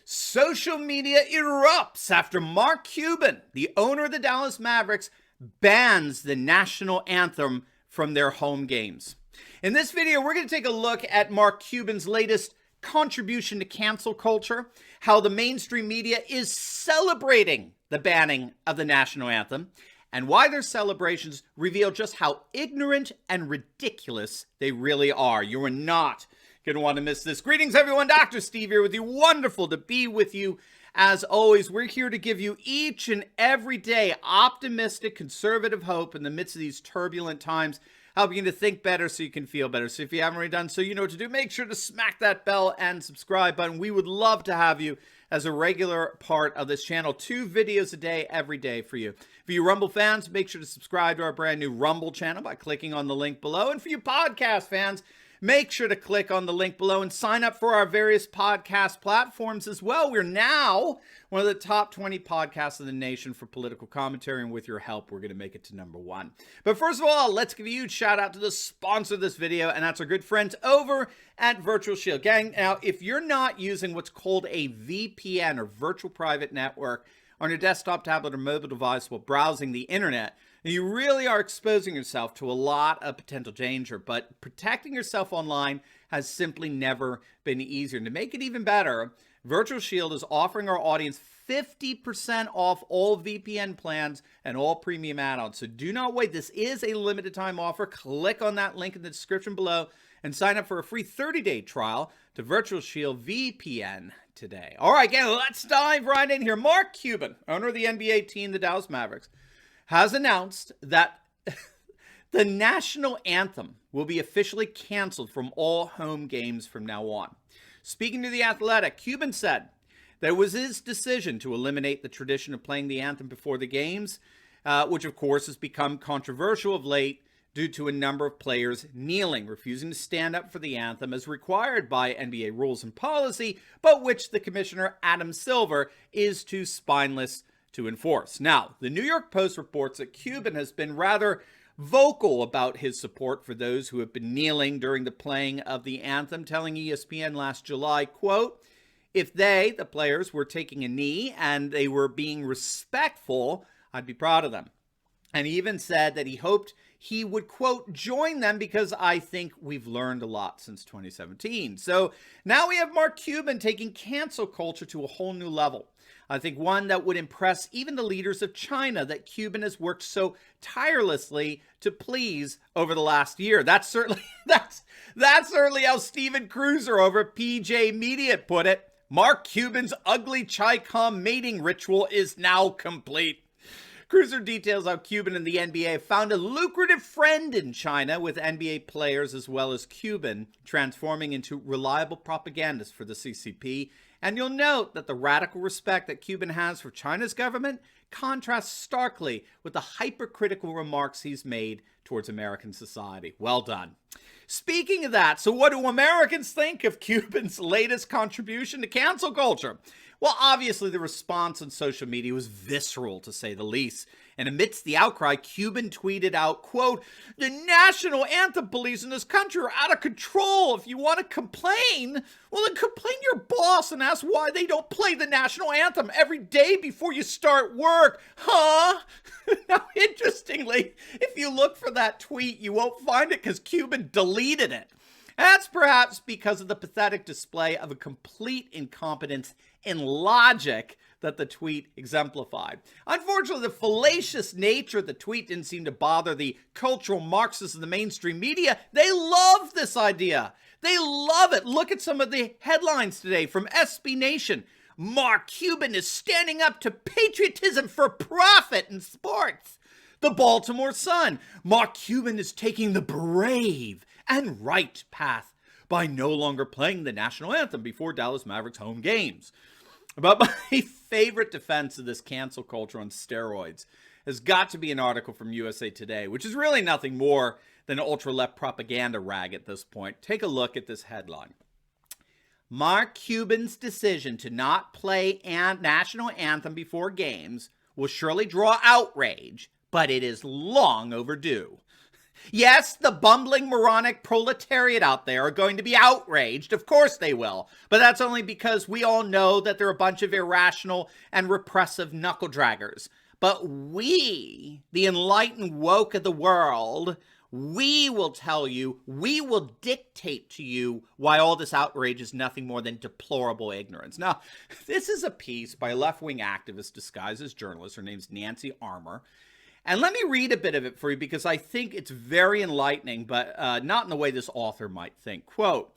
Social media erupts after Mark Cuban, the owner of the Dallas Mavericks, bans the national anthem from their home games. In this video, we're going to take a look at Mark Cuban's latest contribution to cancel culture, how the mainstream media is celebrating the banning of the national anthem, and why their celebrations reveal just how ignorant and ridiculous they really are. You are not going to want to miss this. Greetings, everyone. Dr. Steve here with you. Wonderful to be with you. As always, we're here to give you each and every day optimistic, conservative hope in the midst of these turbulent times, helping you to think better so you can feel better. So if you haven't already done so, you know what to do. Make sure to smack that bell and subscribe button. We would love to have you as a regular part of this channel. 2 videos a day, every day for you. For you Rumble fans, make sure to subscribe to our brand new Rumble channel by clicking on the link below. And for you podcast fans, make sure to click on the link below and sign up for our various podcast platforms as well. We're now one of the top 20 podcasts in the nation for political commentary, and with your help, we're going to make it to #1. But first of all, let's give a huge shout out to the sponsor of this video, and that's our good friends over at Virtual Shield. Gang, now, if you're not using what's called a VPN or virtual private network on your desktop, tablet, or mobile device while browsing the internet, you really are exposing yourself to a lot of potential danger, but protecting yourself online has simply never been easier. And to make it even better, Virtual Shield is offering our audience 50% off all VPN plans and all premium add-ons. So do not wait. This is a limited time offer. Click on that link in the description below and sign up for a free 30-day trial to Virtual Shield VPN today. All right, again, let's dive right in here. Mark Cuban, owner of the NBA team, the Dallas Mavericks, has announced that the national anthem will be officially canceled from all home games from now on. Speaking to The Athletic, Cuban said that it was his decision to eliminate the tradition of playing the anthem before the games, which of course has become controversial of late due to a number of players kneeling, refusing to stand up for the anthem as required by NBA rules and policy, but which the commissioner, Adam Silver, is too spineless to enforce. Now, the New York Post reports that Cuban has been rather vocal about his support for those who have been kneeling during the playing of the anthem, telling ESPN last July, quote, "If they, the players, were taking a knee and they were being respectful, I'd be proud of them." And he even said that he hoped he would, quote, "join them because I think we've learned a lot since 2017. So now we have Mark Cuban taking cancel culture to a whole new level. I think one that would impress even the leaders of China that Cuban has worked so tirelessly to please over the last year. That's certainly how Steven Cruiser over at PJ Media put it. Mark Cuban's ugly Chi-Com mating ritual is now complete. Cruiser details how Cuban and the NBA found a lucrative friend in China, with NBA players as well as Cuban transforming into reliable propagandists for the CCP. And you'll note that the radical respect that Cuban has for China's government contrasts starkly with the hypercritical remarks he's made towards American society. Well done. Speaking of that, so what do Americans think of Cuban's latest contribution to cancel culture? Well, obviously the response on social media was visceral, to say the least. And amidst the outcry, Cuban tweeted out, quote, "The national anthem police in this country are out of control. If you want to complain, well, then complain to your boss and ask why they don't play the national anthem every day before you start work. Huh?" Now, interestingly, if you look for that tweet, you won't find it because Cuban deleted it. That's perhaps because of the pathetic display of a complete incompetence in logic that the tweet exemplified. Unfortunately, the fallacious nature of the tweet didn't seem to bother the cultural Marxists of the mainstream media. They love this idea. They love it. Look at some of the headlines today from SB Nation. Mark Cuban is standing up to patriotism for profit in sports. The Baltimore Sun. Mark Cuban is taking the brave and right path by no longer playing the national anthem before Dallas Mavericks home games. But my favorite defense of this cancel culture on steroids has got to be an article from USA Today, which is really nothing more than an ultra-left propaganda rag at this point. Take a look at this headline. Mark Cuban's decision to not play national anthem before games will surely draw outrage, but it is long overdue. Yes, the bumbling, moronic proletariat out there are going to be outraged. Of course they will. But that's only because we all know that they're a bunch of irrational and repressive knuckle-draggers. But we, the enlightened woke of the world, we will tell you, we will dictate to you why all this outrage is nothing more than deplorable ignorance. Now, this is a piece by a left-wing activist disguised as journalist. Her name's Nancy Armour. And let me read a bit of it for you because I think it's very enlightening, but not in the way this author might think. Quote,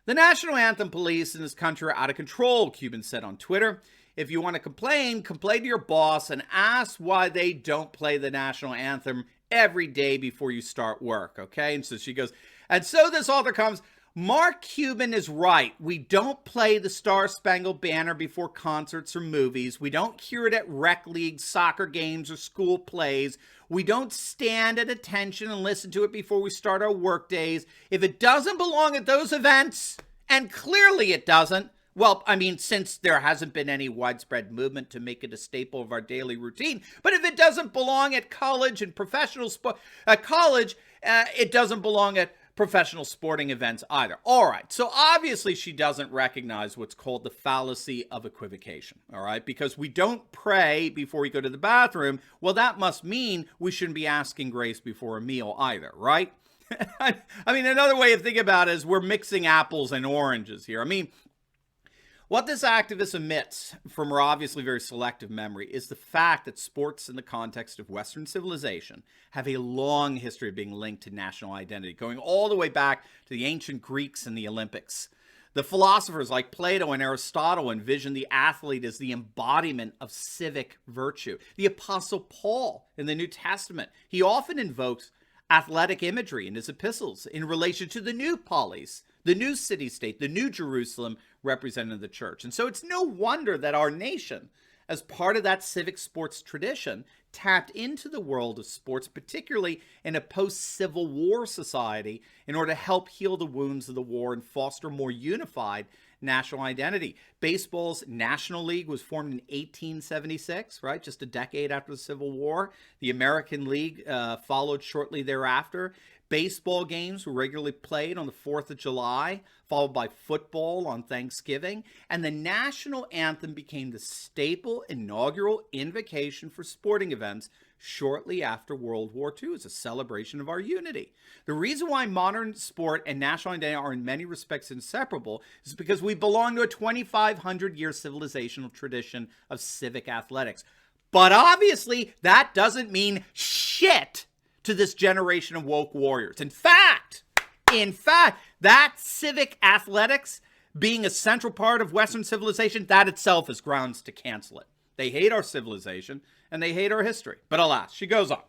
"The national anthem police in this country are out of control," Cuban said on Twitter. "If you want to complain to your boss and ask why they don't play the national anthem every day before you start work," okay? And so she goes, and so this author comes, "Mark Cuban is right. We don't play the Star-Spangled Banner before concerts or movies. We don't hear it at rec leagues, soccer games, or school plays. We don't stand at attention and listen to it before we start our work days. If it doesn't belong at those events, and clearly it doesn't, well, I mean, since there hasn't been any widespread movement to make it a staple of our daily routine, but if it doesn't belong at college and professional sport, it doesn't belong at professional sporting events either." All right, so obviously she doesn't recognize what's called the fallacy of equivocation, all right? Because we don't pray before we go to the bathroom, well, that must mean we shouldn't be asking grace before a meal either, right? I mean, another way of thinking about it is we're mixing apples and oranges here. I mean, what this activist omits from her obviously very selective memory is the fact that sports in the context of Western civilization have a long history of being linked to national identity, going all the way back to the ancient Greeks and the Olympics. The philosophers like Plato and Aristotle envisioned the athlete as the embodiment of civic virtue. The Apostle Paul in the New Testament, he often invokes athletic imagery in his epistles in relation to the new polis, the new city-state, the new Jerusalem representing the church. And so it's no wonder that our nation, as part of that civic sports tradition, tapped into the world of sports, particularly in a post-Civil War society, in order to help heal the wounds of the war and foster more unified national identity. Baseball's National League was formed in 1876, right? Just a decade after the Civil War. The American League followed shortly thereafter. Baseball games were regularly played on the 4th of July, followed by football on Thanksgiving, and the national anthem became the staple inaugural invocation for sporting events shortly after World War II as a celebration of our unity. The reason why modern sport and national identity are in many respects inseparable is because we belong to a 2,500-year civilizational tradition of civic athletics. But obviously, that doesn't mean shit to this generation of woke warriors. In fact, that civic athletics being a central part of Western civilization, that itself is grounds to cancel it. They hate our civilization and they hate our history. But alas, she goes on.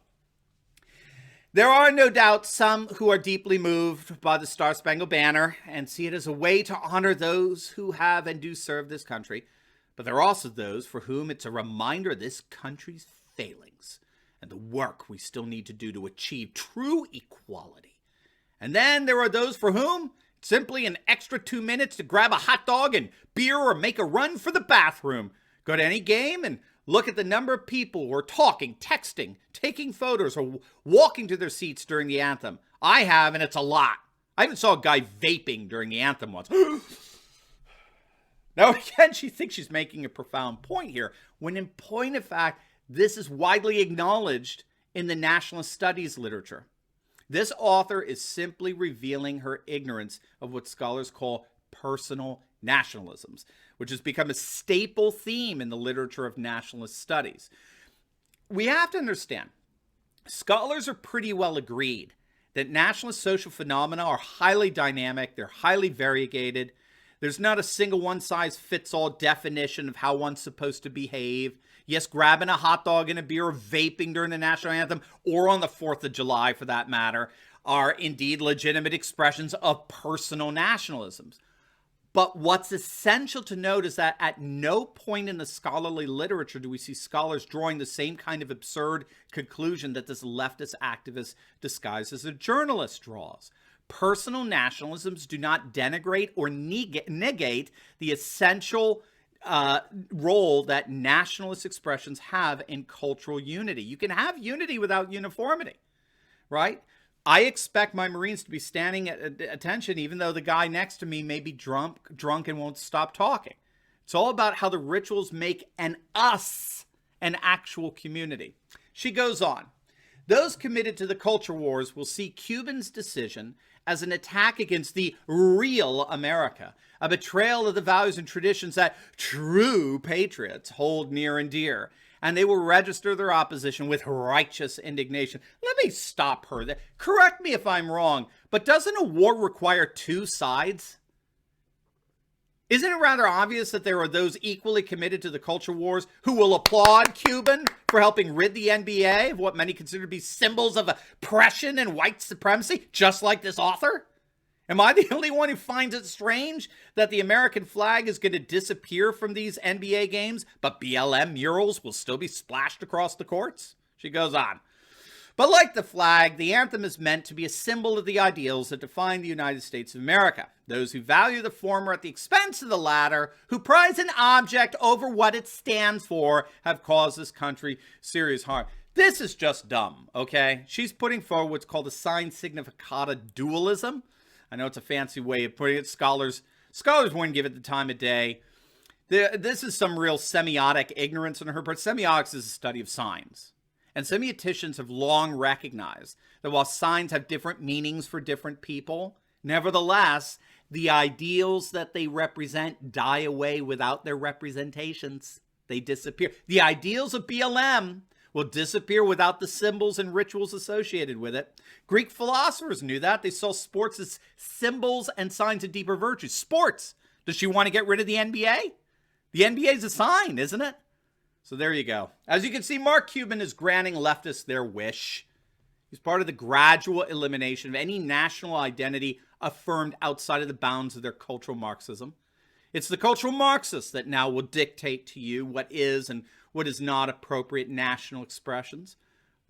There are no doubt some who are deeply moved by the Star-Spangled Banner and see it as a way to honor those who have and do serve this country. But there are also those for whom it's a reminder of this country's failings and the work we still need to do to achieve true equality. And then there are those for whom it's simply an extra 2 minutes to grab a hot dog and beer or make a run for the bathroom. Go to any game and look at the number of people who are talking, texting, taking photos, or walking to their seats during the anthem. I have, and it's a lot. I even saw a guy vaping during the anthem once. Now, again, she thinks she's making a profound point here, when in point of fact, this is widely acknowledged in the nationalist studies literature. This author is simply revealing her ignorance of what scholars call personal nationalisms, which has become a staple theme in the literature of nationalist studies. We have to understand, scholars are pretty well agreed that nationalist social phenomena are highly dynamic, they're highly variegated. There's not a single one-size-fits-all definition of how one's supposed to behave. Yes, grabbing a hot dog and a beer or vaping during the national anthem, or on the 4th of July for that matter, are indeed legitimate expressions of personal nationalisms. But what's essential to note is that at no point in the scholarly literature do we see scholars drawing the same kind of absurd conclusion that this leftist activist disguised as a journalist draws. Personal nationalisms do not denigrate or negate the essential role that nationalist expressions have in cultural unity. You can have unity without uniformity, right? I expect my Marines to be standing at attention, even though the guy next to me may be drunk and won't stop talking. It's all about how the rituals make an actual community. She goes on. Those committed to the culture wars will see Cuban's decision as an attack against the real America, a betrayal of the values and traditions that true patriots hold near and dear, and they will register their opposition with righteous indignation. Let me stop her there. Correct me if I'm wrong, but doesn't a war require two sides? Isn't it rather obvious that there are those equally committed to the culture wars who will applaud Cuban for helping rid the NBA of what many consider to be symbols of oppression and white supremacy, just like this author? Am I the only one who finds it strange that the American flag is going to disappear from these NBA games, but BLM murals will still be splashed across the courts? She goes on. But like the flag, the anthem is meant to be a symbol of the ideals that define the United States of America. Those who value the former at the expense of the latter, who prize an object over what it stands for, have caused this country serious harm. This is just dumb, okay? She's putting forward what's called a sign significata dualism. I know it's a fancy way of putting it. Scholars wouldn't give it the time of day. This is some real semiotic ignorance on her part. Semiotics is a study of signs. And semioticians have long recognized that while signs have different meanings for different people, nevertheless, the ideals that they represent die away without their representations. They disappear. The ideals of BLM will disappear without the symbols and rituals associated with it. Greek philosophers knew that. They saw sports as symbols and signs of deeper virtues. Sports. Does she want to get rid of the NBA? The NBA is a sign, isn't it? So there you go. As you can see, Mark Cuban is granting leftists their wish. He's part of the gradual elimination of any national identity affirmed outside of the bounds of their cultural Marxism. It's the cultural Marxists that now will dictate to you what is and what is not appropriate national expressions.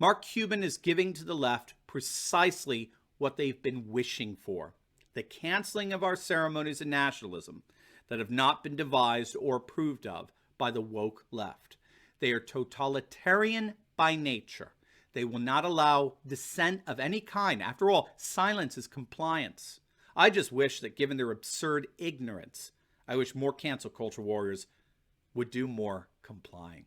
Mark Cuban is giving to the left precisely what they've been wishing for: the canceling of our ceremonies and nationalism that have not been devised or approved of by the woke left. They are totalitarian by nature. They will not allow dissent of any kind. After all, silence is compliance. I just wish that, given their absurd ignorance, I wish more cancel culture warriors would do more complying.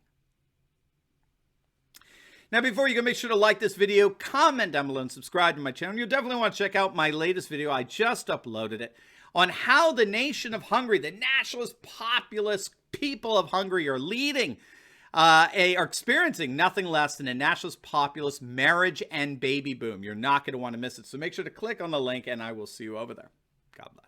Now, before you go, make sure to like this video, comment down below, and subscribe to my channel. You'll definitely want to check out my latest video. I just uploaded it on how the nation of Hungary, the nationalist, populist people of Hungary, are leading, are experiencing nothing less than a nationalist, populist marriage and baby boom. You're not going to want to miss it. So make sure to click on the link, and I will see you over there. God bless.